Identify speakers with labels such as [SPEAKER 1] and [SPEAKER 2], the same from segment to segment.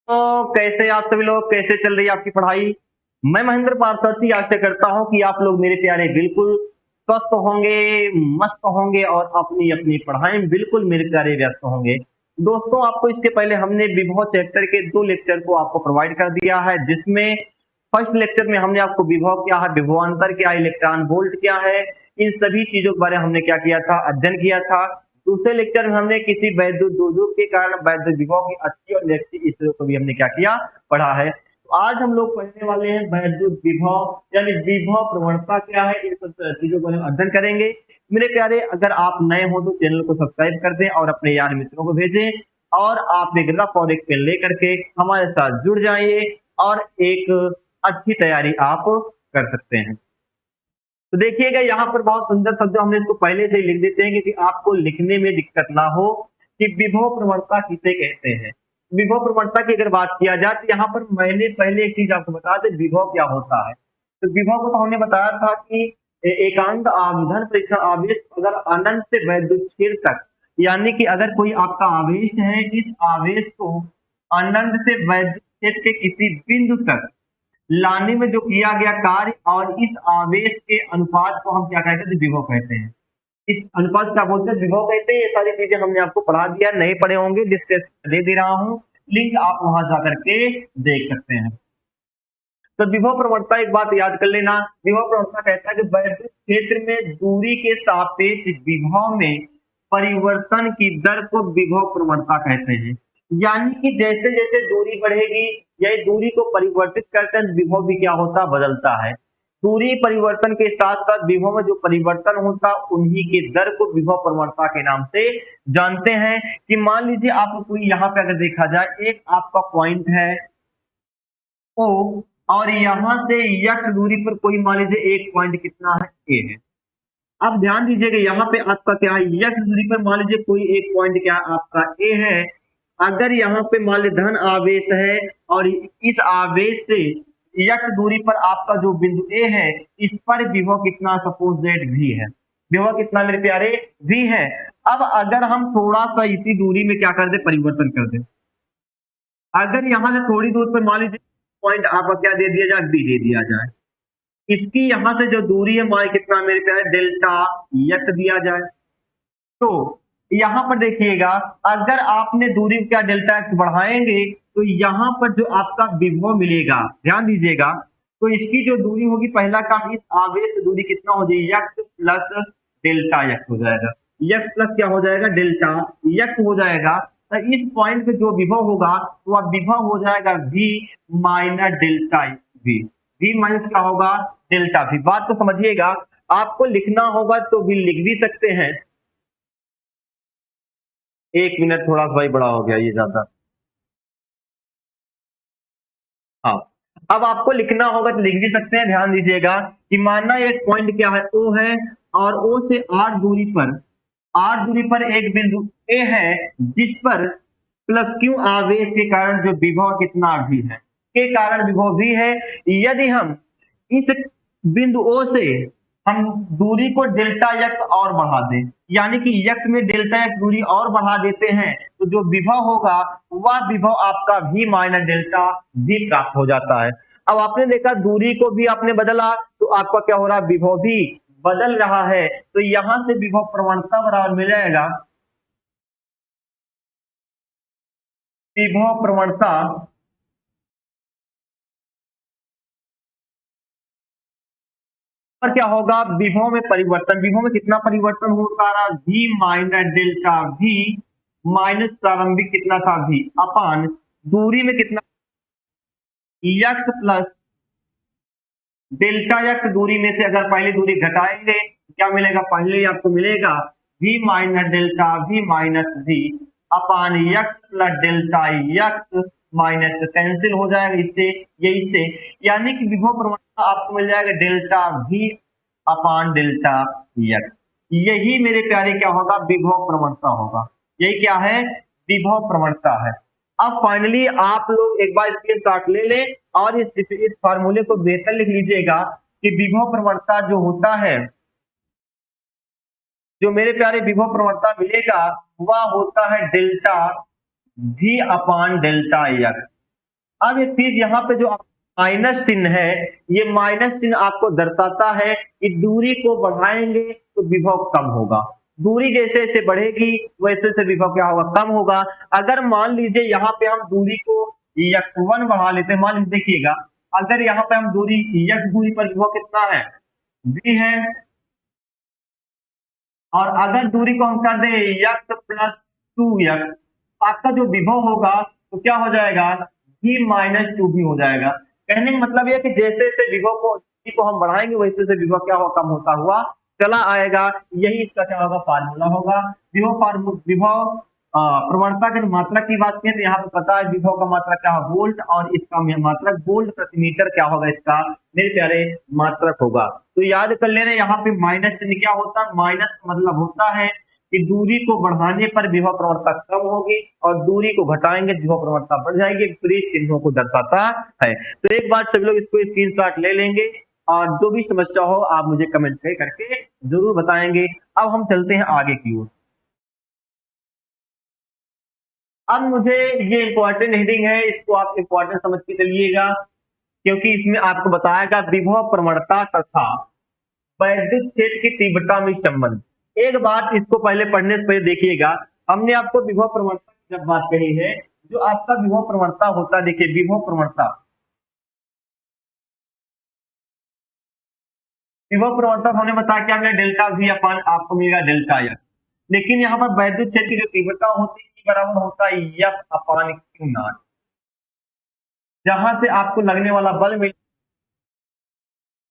[SPEAKER 1] तो कैसे आप सभी लोग, कैसे चल रही है आपकी पढ़ाई? मैं महेंद्र पारसार्थी आशा करता हूँ कि आप लोग मेरे प्यारे बिल्कुल स्वस्थ होंगे, मस्त होंगे और अपनी अपनी पढ़ाई में बिल्कुल मेरे प्यारे व्यस्त होंगे। दोस्तों, आपको इसके पहले हमने विभव चैप्टर के 2 लेक्चर को आपको प्रोवाइड कर दिया है, जिसमें फर्स्ट लेक्चर में हमने आपको विभव क्या है, विभवांतर क्या है, इलेक्ट्रॉन वोल्ट क्या है, इन सभी चीजों के बारे में हमने क्या किया था, अध्ययन किया था। दूसरे लेक्चर में हमने किसी वैद्युत दोजों के कारण वैद्युत विभव की अच्छी और नेगेटिव स्थितियों को भी हमने क्या किया, पढ़ा है। तो आज हम लोग पढ़ने वाले हैं वैद्युत विभव यानी विभव प्रवणता क्या है, इन सब चीजों को हम अध्ययन करेंगे। मेरे प्यारे, अगर आप नए हो तो चैनल को सब्सक्राइब कर दें और अपने यार मित्रों को भेजें, और आप एक रफ और एक पेन लेकर के हमारे साथ जुड़ जाइए और एक अच्छी तैयारी आप कर सकते हैं। तो देखिएगा, यहाँ पर बहुत सुंदर शब्द हमने इसको पहले से ही लिख देते हैं क्योंकि आपको लिखने में दिक्कत ना हो कि विभव प्रवणता किसे कहते हैं। विभव प्रवणता की अगर बात किया जाए तो यहाँ पर मैंने पहले एक चीज आपको बता दें, विभव क्या होता है। तो विभव को तो हमने बताया था कि एकांत आवेदन परीक्षण आवेश अगर अनंत से वैद्युत क्षेत्र तक, यानी कि अगर कोई आपका आवेश है, इस आवेश को अनंत से वैद्युत क्षेत्र के किसी बिंदु तक लाने में जो किया गया कार्य और इस आवेश के अनुपात को हम क्या कहते हैं, विभव कहते हैं। इस अनुपात क्या बोलते हैं, विभव कहते हैं। ये सारी चीजें हमने आपको पढ़ा दिया, नहीं पढ़े होंगे डिस्क्रिप्शन दे दे रहा हूँ, लिंक आप वहां जाकर के देख सकते हैं। तो विभव प्रवणता एक बात याद कर लेना, विभव प्रवणता कहता है कि वैद्युत क्षेत्र में दूरी के सापेक्ष विभव में परिवर्तन की दर को विभव प्रवणता कहते हैं। यानी कि जैसे जैसे दूरी बढ़ेगी, यही दूरी को परिवर्तित करते हैं, विभव भी क्या होता है, बदलता है। दूरी परिवर्तन के साथ साथ विभव में जो परिवर्तन होता है, उन्हीं के दर को विभव प्रवणता के नाम से जानते हैं। कि मान लीजिए आपको कोई यहाँ पे अगर देखा जाए, एक आपका पॉइंट है ओ, और यहां से यक्ष दूरी पर कोई मान लीजिए एक पॉइंट कितना है, ए है। अब ध्यान दीजिएगा, यहाँ पे आपका क्या है, यक्ष दूरी पर मान लीजिए कोई एक पॉइंट क्या आपका ए है। अगर यहाँ पे मान लीजिए धन आवेश है और इस आवेश से यक्ष दूरी पर आपका जो बिंदु ए है, इस पर विभव कितना, सपोज दैट वी है। विभव कितना मेरे प्यारे, वी है। अब अगर हम थोड़ा सा इसी दूरी में क्या कर दे, परिवर्तन कर दे। अगर यहाँ से थोड़ी दूर पर मान लीजिए पॉइंट आपका क्या दे दिया जाए, बी दे दिया जाए। इसकी यहाँ से जो दूरी है, मान कितना मेरे प्यारे, डेल्टा यक्स दिया जाए। तो यहाँ पर देखिएगा, अगर आपने दूरी क्या डेल्टा एक्स बढ़ाएंगे तो यहाँ पर जो आपका विभव मिलेगा, ध्यान दीजिएगा, तो इसकी जो दूरी होगी, पहला काम, इस आवेश से दूरी कितना हो जाएगी, यक्स प्लस डेल्टा यक्स हो जाएगा। यक्स प्लस क्या हो जाएगा, डेल्टा यक्स हो जाएगा। तो इस पॉइंट पे जो विभव होगा वह विभव हो जाएगा V minus delta V. V minus क्या होगा, डेल्टा वी। बात तो समझिएगा, आपको लिखना होगा तो भी लिख भी सकते हैं। एक मिनट, थोड़ा सा भाई बड़ा हो गया ये ज्यादा। हाँ, अब आपको लिखना होगा तो लिख भी सकते हैं। ध्यान दीजिएगा कि मानना एक पॉइंट क्या है, ओ है, और ओ से आर दूरी पर एक बिंदु ए है, जिस पर प्लस क्यू आवेश के कारण जो विभव कितना भी है, के कारण विभव भी है। यदि हम इस बिंदु ओ से हम दूरी को डेल्टा यक्स और बढ़ा दें, यानी कि यक्स में डेल्टा यक्स दूरी और बढ़ा देते हैं, तो जो विभव होगा वह विभव आपका v माइनस डेल्टा v प्राप्त हो जाता है। अब आपने देखा दूरी को भी आपने बदला तो आपका क्या हो रहा है, विभव भी बदल रहा है। तो यहां से विभव प्रवणता बराबर मिल जाएगा, विभव प्रवणता पर क्या होगा, विभव में परिवर्तन, विभव में कितना परिवर्तन होता रहा, v minus delta v minus प्रारंभिक कितना था, v अपान दूरी में कितना, यक्स प्लस डेल्टा यक्स। दूरी में से अगर पहली दूरी घटाएंगे क्या मिलेगा, पहले आपको मिलेगा v minus delta v minus v upon x plus delta x minus cancel हो जाएगा इससे, ये इससे, यानी कि विभव प्रवणता आपको मिल जाएगा delta v upon delta x. यही मेरे प्यारे क्या होगा, विभव प्रवणता होगा। यही क्या है, विभव प्रवणता है। अब फाइनली आप लोग एक बार स्क्रीन शॉट ले लें और इस फार्मूले को बेहतर लिख लीजिएगा कि विभव प्रवणता जो होता है, जो मेरे प्यारे विभव प्रवणता मिलेगा वह होता है delta v upon delta x. अब ये चीज यहाँ पे जो माइनस चिन्ह है, ये माइनस चिन्ह आपको दर्शाता है कि दूरी को बढ़ाएंगे तो विभव कम होगा, दूरी जैसे जैसे बढ़ेगी वैसे वैसे विभव क्या होगा, कम होगा। अगर मान लीजिए यहाँ पे हम दूरी को x1 बढ़ा लेते हैं, मान लीजिए देखिएगा, अगर यहाँ पे हम दूरी x दूरी पर विभव कितना है, v है, और अगर दूरी को हम कर दें x प्लस 2x, आपका जो विभव होगा तो क्या हो जाएगा, v माइनस 2v हो जाएगा। कहने का मतलब यह कि जैसे जैसे विभव को हम बढ़ाएंगे वैसे वैसे विभव क्या होगा, कम होता हुआ चला आएगा। यही इसका क्या होगा, फार्मूला होगा। विभव प्रवणता की मात्रा की बात करें तो यहाँ पे पता है विभव का मात्रक क्या है, वोल्ट, और इसका मात्रक वोल्ट प्रति मीटर क्या होगा, इसका मेरे प्यारे मात्रक होगा। तो याद कर लेना, यहाँ पे माइनस चिन्ह क्या होता है, माइनस मतलब होता है कि दूरी को बढ़ाने पर विभव प्रवणता कम होगी और दूरी को घटाएंगे विभव प्रवणता बढ़ जाएगी, विपरीत चिन्हों को दर्शाता है। तो एक बार सभी लोग इसको स्क्रीनशॉट ले लेंगे और जो भी समस्या हो आप मुझे कमेंट करके जरूर बताएंगे। अब हम चलते हैं आगे की ओर। अब मुझे ये इंपॉर्टेंट हेडिंग है, इसको आप इंपॉर्टेंट समझ के चलिएगा, क्योंकि इसमें आपको बताएगा विभव प्रवणता तथा वैद्युत क्षेत्र की तीव्रता में संबंध। एक बात इसको पहले पढ़ने से पहले देखिएगा, हमने आपको विभव प्रवणता की जब बात कही है, जो आपका विभव प्रवणता होता है, देखिए विभव प्रवणता हमने बताया क्या मिला, डेल्टा वी अपान आपको मिलेगा डेल्टा एक्स। लेकिन यहाँ पर वैद्युत क्षेत्र की जो तीव्रता होती है बराबर होता है एफ अपान क्यू नॉट, जहां से आपको लगने वाला बल मिल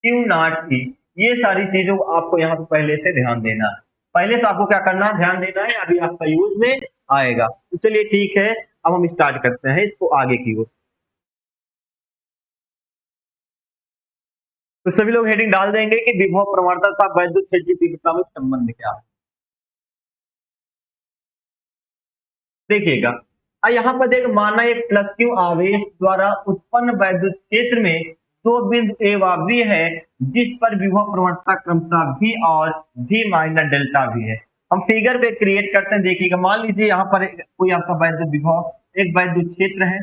[SPEAKER 1] क्यू नॉट की। ये सारी चीजों को आपको यहाँ पे पहले से ध्यान देना है, पहले से आपको क्या करना है, ध्यान देना है, अभी आपका यूज में आएगा। तो चलिए ठीक है, अब हम स्टार्ट करते हैं इसको आगे की ओर। तो सभी लोग हेडिंग डाल देंगे कि विभव प्रवणता तथा वैद्युत क्षेत्र की तीव्रता में संबंध क्या है। देखिएगा, यहाँ पर देख माना एक प्लस क्यू आवेश द्वारा उत्पन्न वैद्युत क्षेत्र में दो बिंदु ए व बी है, जिस पर विभव प्रवणता क्रमशः v और v माइनस डेल्टा v है। हम फिगर पे क्रिएट करते हैं, देखिएगा, मान लीजिए यहाँ पर कोई आपका वैद्युत विभव एक वैद्युत क्षेत्र है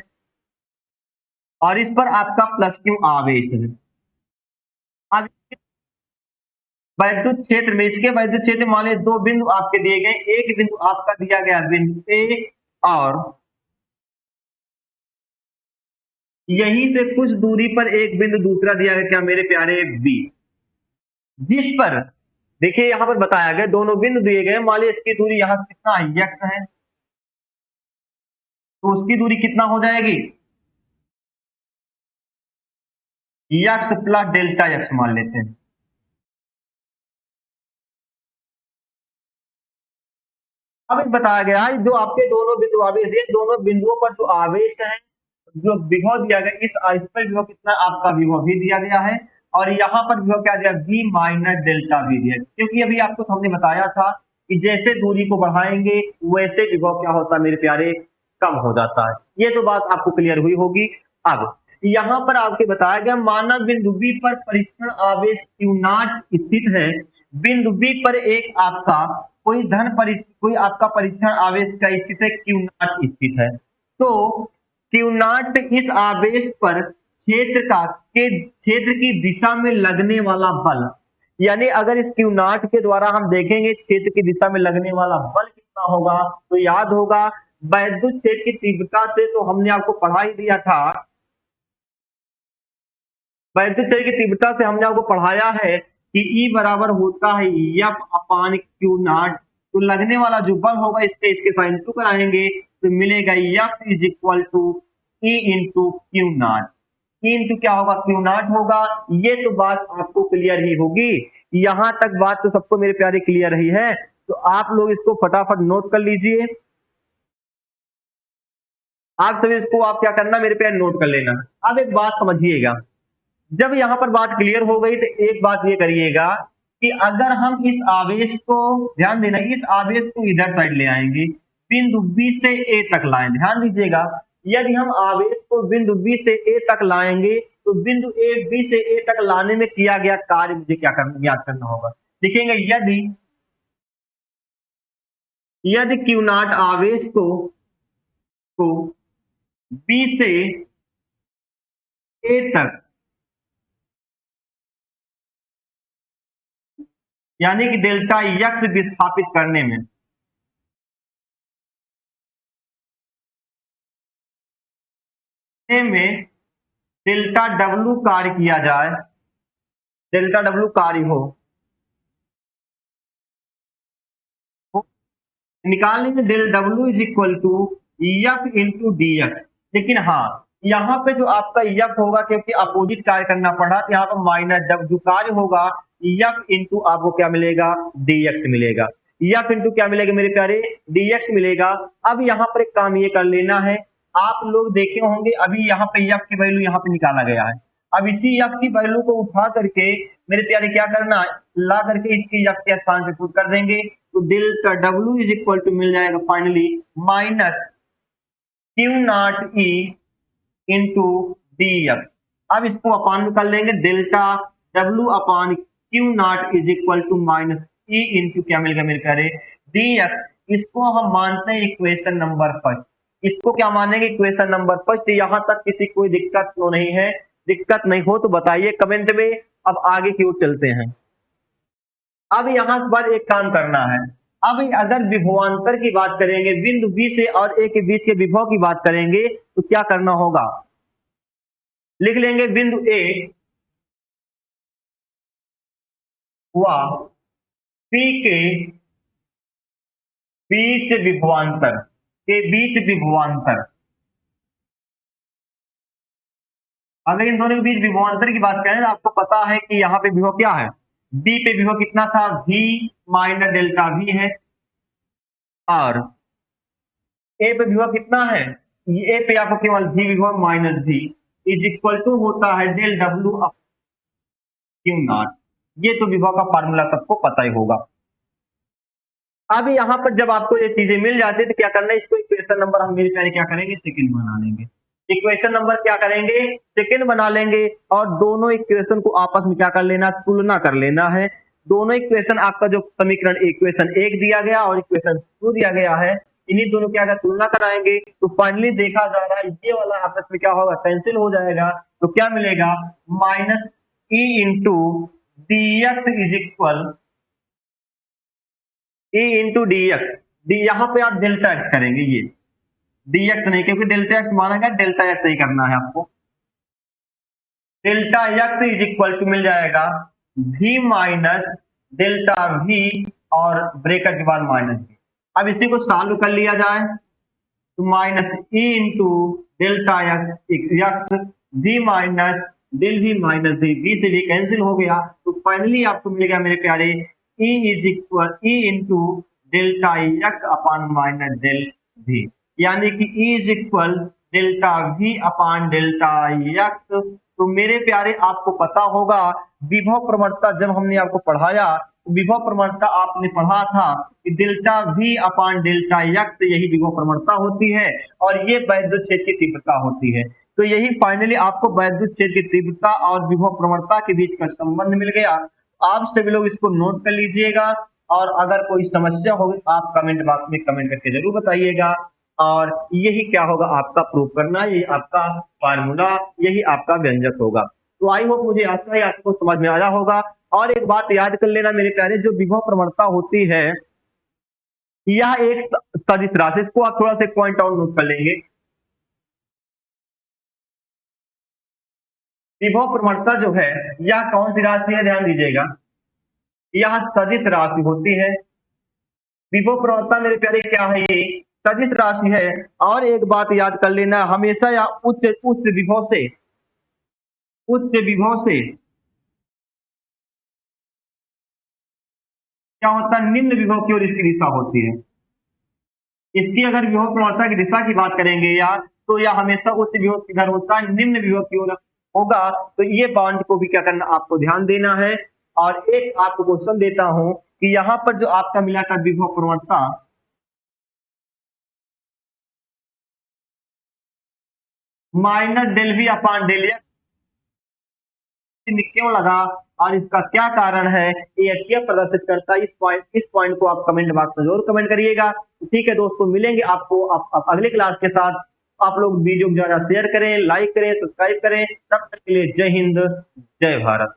[SPEAKER 1] और इस पर आपका प्लस क्यू आवेश है। अब वैद्युत क्षेत्र में, इसके वैद्युत क्षेत्र में मान लीजिए दो बिंदु आपके दिए गए, एक बिंदु आपका दिया गया बिंदु ए और यहीं से कुछ दूरी पर एक बिंदु दूसरा दिया गया, क्या मेरे प्यारे बी, जिस पर देखिए यहां पर बताया गया दोनों बिंदु दिए गए, मान लीजिए इसकी दूरी यहां कितना x है, तो उसकी दूरी कितना हो जाएगी, x प्लस डेल्टा x मान लेते हैं। अब बताया गया है जो आपके दोनों बिंदु आवेश है, दोनों बिंदुओं पर जो आवेश है, जो विभव दिया गया, इस पर विभव कितना आपका विभव भी दिया गया है और यहाँ पर विभव क्या दिया, v माइनस डेल्टा v दिया, क्योंकि अभी आपको हमने बताया था कि जैसे दूरी को बढ़ाएंगे वैसे विभव क्या होता है मेरे प्यारे, कम हो जाता है। ये तो बात आपको क्लियर हुई होगी। अब यहाँ पर आपके बताया गया माना बिंदु बी पर परीक्षण आवेश क्यू नॉट स्थित है, बिंदु बी पर एक आपका कोई आपका परीक्षण आवेश का स्थित है, क्यू नॉट स्थित है। तो क्यू नॉट इस आवेश पर क्षेत्र की दिशा में लगने वाला बल, यानी अगर इस क्यू नॉट के द्वारा हम देखेंगे क्षेत्र की दिशा में लगने वाला बल कितना होगा, तो याद होगा वैद्युत क्षेत्र की तीव्रता से तो हमने आपको पढ़ा ही दिया था, वैद्युत क्षेत्र की तीव्रता से हमने आपको पढ़ाया है कि E बराबर होता है एफ अपान क्यू नॉट। तो लगने वाला जो बल होगा इसके साइन टू कराएंगे तो मिलेगा F is equal to E into Q not. E into क्या होगा, क्यू नॉट होगा। ये तो बात आपको क्लियर ही होगी, यहां तक बात तो सबको मेरे प्यारे क्लियर ही है। तो आप लोग इसको फटाफट नोट कर लीजिए, आप सभी इसको आप क्या करना मेरे प्यारे नोट कर लेना। अब एक बात समझिएगा, जब यहां पर बात क्लियर हो गई तो एक बात ये करिएगा कि अगर हम इस आवेश को, ध्यान देना, इस आवेश को इधर साइड ले आएंगे, बिंदु बी से ए तक लाएं, ध्यान दीजिएगा, यदि हम आवेश को बिंदु बी से ए तक लाएंगे तो बिंदु ए बी से ए तक लाने में किया गया कार्य मुझे क्या करना, याद करना होगा। देखेंगे यदि यदि क्यू नॉट आवेश को बी से ए तक, यानी कि डेल्टा यक्स विस्थापित करने में डेल्टा डब्ल्यू कार्य किया जाए, डेल्टा डब्ल्यू कार्य हो, निकाल लेंगे del W is equal to F into D X. लेकिन हाँ, यहाँ पे जो आपका एफ होगा, क्योंकि अपोजिट कार्य करना पड़ा, यहाँ पर माइनस जो कार्य होगा एफ इंटू आपको क्या मिलेगा, डी एक्स मिलेगा। एफ इंटू क्या मिलेगा मेरे प्यारे, डी एक्स मिलेगा। अब यहाँ पर एक काम ये कर लेना है, आप लोग देखे होंगे अभी यहाँ पे एफ की वैल्यू यहाँ पे निकाला गया है। अब इसी एफ की वैल्यू को उठा करके मेरे प्यारे क्या करना, ला करके इसकी एफ के स्थान पे पुट कर देंगे, तो delta W is equal to मिल जाएगा finally minus Q not E into D X. अब इसको अपान में कर लेंगे, delta W upon Q not is equal to minus E into क्या मिलेगा मेरे प्यारे, डी एक्स। इसको हम मानते हैं इक्वेशन नंबर फर्स्ट, इसको क्या मानेंगे, इक्वेशन नंबर फर्स्ट। यहाँ तक किसी कोई दिक्कत तो नहीं है, दिक्कत नहीं हो तो बताइए कमेंट में। अब आगे की ओर चलते हैं। अब यहां पर एक काम करना है, अब अगर विभवांतर की बात करेंगे, बिंदु बी से और ए के बीच के विभव की बात करेंगे, तो क्या करना होगा, लिख लेंगे बिंदु ए व पी के बीच विभवांतर, के बीच विभवांतर। अगर इन दोनों के बीच विभवांतर की बात करें तो आपको पता है कि यहाँ पे विभव क्या है, बी पे विभव कितना था, v माइनस डेल्टा v है, और ए पे विभव कितना है, ए पे आपको केवल v विभव minus v is equal to होता है डेल डब्ल्यू क्यू नॉट। ये तो विभव का फार्मूला सबको पता ही होगा। अब यहाँ पर जब आपको ये चीजें मिल जाती है तो क्या करना है, इसको इक्वेशन नंबर हम मेरे प्यारे क्या करेंगे, सेकंड बना लेंगे। इक्वेशन नंबर क्या करेंगे, सेकंड बना लेंगे, और दोनों इक्वेशन को आपस में क्या कर लेना, तुलना कर लेना है। दोनों इक्वेशन आपका जो समीकरण इक्वेशन 1 दिया गया और इक्वेशन 2 दिया गया है, इन्हीं दोनों क्या तुलना कराएंगे, तो फाइनली देखा जा रहा है ये वाला आपस में क्या होगा, कैंसिल हो जाएगा। तो क्या मिलेगा, minus E into D x is equal A into D x, D यहाँ पे आप डेल्टा एक्स करेंगे, ये डी एक्स नहीं, क्योंकि डेल्टा एक्स माना गया, डेल्टा एक्स नहीं करना है आपको। Delta X is equal to मिल जाएगा v माइनस डेल्टा v और ब्रेकेट के बाद माइनस v। अब इसी को सॉल्व कर लिया जाए तो minus E into delta X v minus del v minus v से भी कैंसिल हो गया। तो फाइनली आपको मिलेगा मेरे प्यारे e is equal e into delta x upon minus del v, यानी कि e is equal delta v upon delta x. तो मेरे प्यारे आपको पता होगा विभव प्रवणता जब हमने आपको पढ़ाया, विभव प्रवणता आपने पढ़ा था कि delta v upon delta x, यही विभव प्रवणता होती है और ये वैद्युत क्षेत्र की तीव्रता होती है। तो यही फाइनली आपको वैद्युत क्षेत्र की तीव्रता और विभव प्रवणता के बीच का संबंध मिल गया। आप सभी लोग इसको नोट कर लीजिएगा, और अगर कोई समस्या होगी आप कमेंट बॉक्स में कमेंट करके जरूर बताइएगा। और यही क्या होगा, आपका प्रूव करना, यही आपका फार्मूला, यही आपका व्यंजक होगा। तो आई होप, मुझे आशा है आपको समझ में आया होगा। और एक बात याद कर लेना मेरे प्यारे, जो विभव प्रवणता होती है यह एक सदिश राशि, इसको आप थोड़ा सा पॉइंट आउट नोट कर लेंगे। विभव प्रवणता जो है यह कौन सी राशि है, ध्यान दीजिएगा, यह सदिश राशि होती है। विभव प्रवणता मेरे प्यारे क्या है, ये सदिश राशि है। और एक बात याद कर लेना, हमेशा या उच्च उच्च विभव से क्या होता है, निम्न विभव की ओर इसकी दिशा होती है। इसकी अगर विभव प्रवणता की दिशा की बात करेंगे या, तो यह हमेशा उच्च विभव किधर होता है, निम्न विभव की ओर होगा। तो ये पॉइंट को भी क्या करना, आपको ध्यान देना है। और एक आपको क्वेश्चन देता हूं कि यहाँ पर जो आपका मिला था विभव प्रवणता, minus del v upon del x क्यों लगा और इसका क्या कारण है, ये क्या प्रदर्शित करता है, इस पॉइंट को आप कमेंट बॉक्स में जरूर कमेंट करिएगा। ठीक है दोस्तों, मिलेंगे आपको अगले क्लास के साथ। आप लोग वीडियो को ज्यादा शेयर करें, लाइक करें, सब्सक्राइब करें। तब तक के लिए जय हिंद, जय भारत।